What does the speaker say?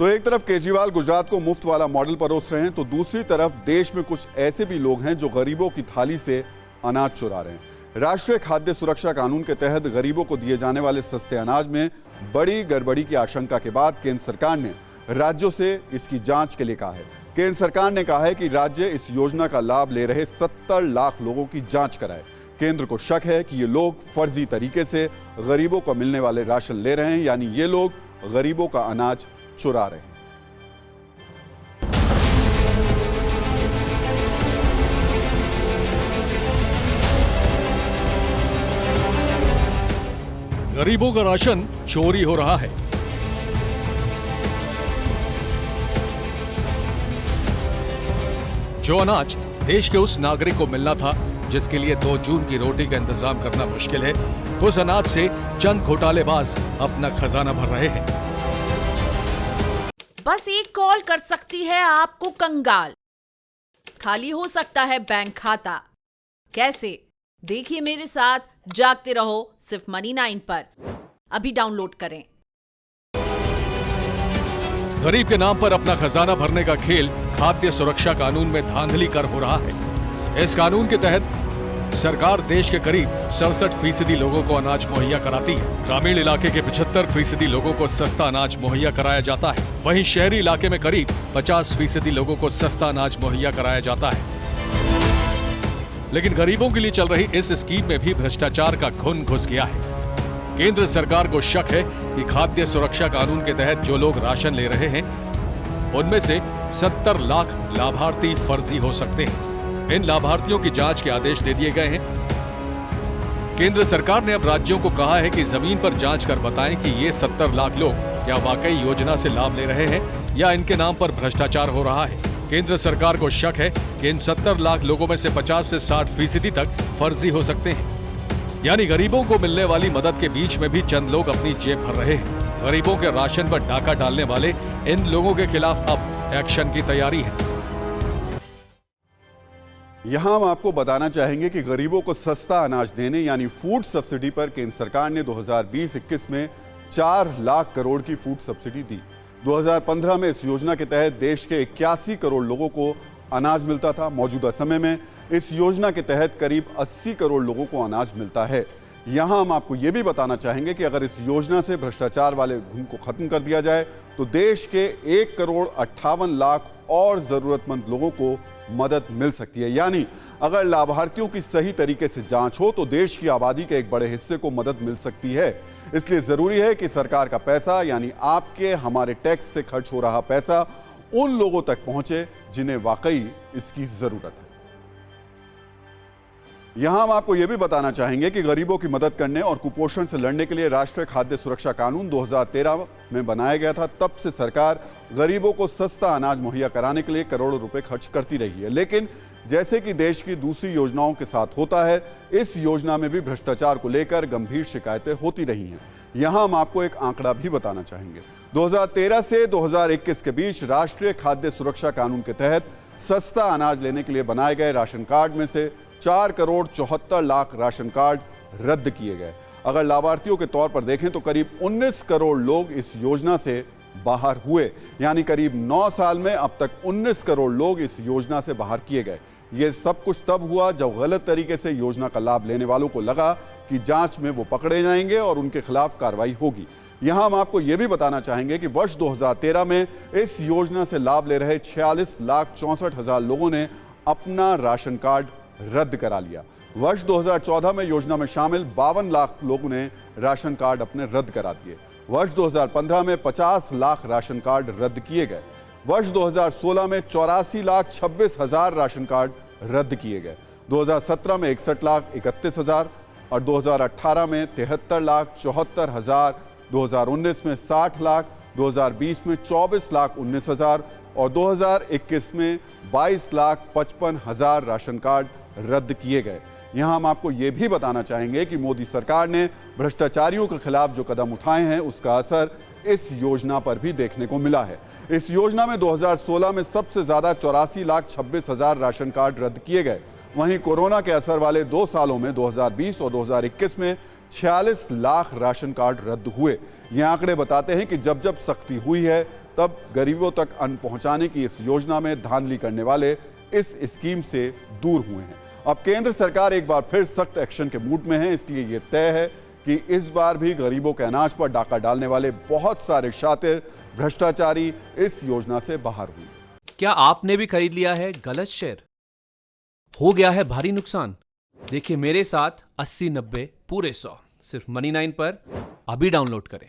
तो एक तरफ केजरीवाल गुजरात को मुफ्त वाला मॉडल परोस रहे हैं, तो दूसरी तरफ देश में कुछ ऐसे भी लोग हैं जो गरीबों की थाली से अनाज चुरा रहे हैं। राष्ट्रीय खाद्य सुरक्षा कानून के तहत गरीबों को दिए जाने वाले सस्ते अनाज में बड़ी गड़बड़ी की आशंका के बाद केंद्र सरकार ने राज्यों से इसकी जांच के लिए कहा है। केंद्र सरकार ने कहा है कि राज्य इस योजना का लाभ ले रहे 70 लाख लोगों की जांच कराए। केंद्र को शक है कि ये लोग फर्जी तरीके से गरीबों को मिलने वाले राशन ले रहे हैं, यानी ये लोग गरीबों का अनाज चुरा रहे हैं। गरीबों का राशन चोरी हो रहा है। जो अनाज देश के उस नागरिक को मिलना था जिसके लिए 2 जून की रोटी का इंतजाम करना मुश्किल है, उस अनाज से चंद घोटालेबाज अपना खजाना भर रहे हैं। बस एक कॉल कर सकती है आपको कंगाल। खाली हो सकता है बैंक खाता। कैसे? देखिए मेरे साथ, जागते रहो सिर्फ मनी 9 पर। अभी डाउनलोड करें। गरीब के नाम पर अपना खजाना भरने का खेल खाद्य सुरक्षा कानून में धांधली कर हो रहा है। इस कानून के तहत सरकार देश के करीब 67% लोगों को अनाज मुहैया कराती है। ग्रामीण इलाके के 75% लोगों को सस्ता अनाज मुहैया कराया जाता है। वहीं शहरी इलाके में करीब 50% लोगों को सस्ता अनाज मुहैया कराया जाता है। लेकिन गरीबों के लिए चल रही इस स्कीम में भी भ्रष्टाचार का घुन घुस गया है। केंद्र सरकार को शक है कि खाद्य सुरक्षा कानून के तहत जो लोग राशन ले रहे हैं उनमें से 70 लाख लाभार्थी फर्जी हो सकते हैं। इन लाभार्थियों की जांच के आदेश दे दिए गए हैं। केंद्र सरकार ने अब राज्यों को कहा है कि जमीन पर जांच कर बताएं कि ये 70 लाख लोग क्या वाकई योजना से लाभ ले रहे हैं या इनके नाम पर भ्रष्टाचार हो रहा है। केंद्र सरकार को शक है कि इन 70 लाख लोगों में से 50 से 60% तक फर्जी हो सकते हैं। यानी गरीबों को मिलने वाली मदद के बीच में भी चंद लोग अपनी जेब भर रहे हैं। गरीबों के राशन पर डाका डालने वाले इन लोगों के खिलाफ अब एक्शन की तैयारी है। यहां हम आपको बताना चाहेंगे कि गरीबों को सस्ता अनाज देने यानी फूड सब्सिडी पर केंद्र सरकार ने 2020-21 में 4 लाख करोड़ की फूड सब्सिडी दी। 2015 में इस योजना के तहत देश के 81 करोड़ लोगों को अनाज मिलता था। मौजूदा समय में इस योजना के तहत करीब 80 करोड़ लोगों को अनाज मिलता है। यहां हम आपको यह भी बताना चाहेंगे कि अगर इस योजना से भ्रष्टाचार वाले घुन को खत्म कर दिया जाए तो देश के 1 करोड़ 58 लाख और जरूरतमंद लोगों को मदद मिल सकती है। यानी अगर लाभार्थियों की सही तरीके से जांच हो तो देश की आबादी के एक बड़े हिस्से को मदद मिल सकती है। इसलिए जरूरी है कि सरकार का पैसा यानी आपके हमारे टैक्स से खर्च हो रहा पैसा उन लोगों तक पहुंचे जिन्हें वाकई इसकी जरूरत है। यहां हम आपको यह भी बताना चाहेंगे कि गरीबों की मदद करने और कुपोषण से लड़ने के लिए राष्ट्रीय खाद्य सुरक्षा कानून 2013 में बनाया गया था। तब से सरकार गरीबों को सस्ता अनाज मुहैया कराने के लिए करोड़ों रुपए खर्च करती रही है। लेकिन जैसे कि देश की दूसरी योजनाओं के साथ होता है, इस योजना में भी भ्रष्टाचार को लेकर गंभीर शिकायतें होती रही हैं। यहां हम आपको एक आंकड़ा भी बताना चाहेंगे। 2013 से 2021 के बीच राष्ट्रीय खाद्य सुरक्षा कानून के तहत सस्ता अनाज लेने के लिए बनाए गए राशन कार्ड में से 4 करोड़ 74 लाख राशन कार्ड रद्द किए गए। अगर लाभार्थियों के तौर पर देखें तो करीब 19 करोड़ लोग इस योजना से बाहर हुए। यानी करीब 9 साल में अब तक 19 करोड़ लोग इस योजना से बाहर किए गए। ये सब कुछ तब हुआ जब गलत तरीके से योजना का लाभ लेने वालों को लगा कि जांच में वो पकड़े जाएंगे और उनके खिलाफ कार्रवाई होगी। यहां हम आपको यह भी बताना चाहेंगे कि वर्ष 2013 में इस योजना से लाभ ले रहे 46,64,000 लोगों ने अपना राशन कार्ड रद्द करा लिया। वर्ष 2014 में योजना में शामिल 52 लाख लोगों ने राशन कार्ड अपने रद्द करा दिए। वर्ष 2015 में 50 लाख राशन कार्ड रद्द किए गए। वर्ष 2016 में 84,26,000 राशन कार्ड रद्द किए गए। 2017 में 61,31,000 और 2018 में 73,74,000, 2019 में 60 लाख, 2020 में 24,19,000 और 2021 में 22,55,000 राशन कार्ड रद्द किए गए। यहां हम आपको यह भी बताना चाहेंगे कि मोदी सरकार ने भ्रष्टाचारियों के खिलाफ जो कदम उठाए हैं उसका असर इस योजना पर भी देखने को मिला है। इस योजना में 2016 में सबसे ज्यादा 84,26,000 राशन कार्ड रद्द किए गए। वहीं कोरोना के असर वाले 2 सालों में 2020 और 2021 में 46 लाख राशन कार्ड रद्द हुए। ये आंकड़े बताते हैं कि जब जब सख्ती हुई है तब गरीबों तक अन्न पहुंचाने की इस योजना में धांधली करने वाले इस स्कीम से दूर हुए हैं। अब केंद्र सरकार एक बार फिर सख्त एक्शन के मूड में है, इसलिए यह तय है कि इस बार भी गरीबों के अनाज पर डाका डालने वाले बहुत सारे शातिर भ्रष्टाचारी इस योजना से बाहर हुए। क्या आपने भी खरीद लिया है गलत शेयर? हो गया है भारी नुकसान? देखिए मेरे साथ 80-90 पूरे 100 सिर्फ Money9 पर अभी डाउनलोड करें।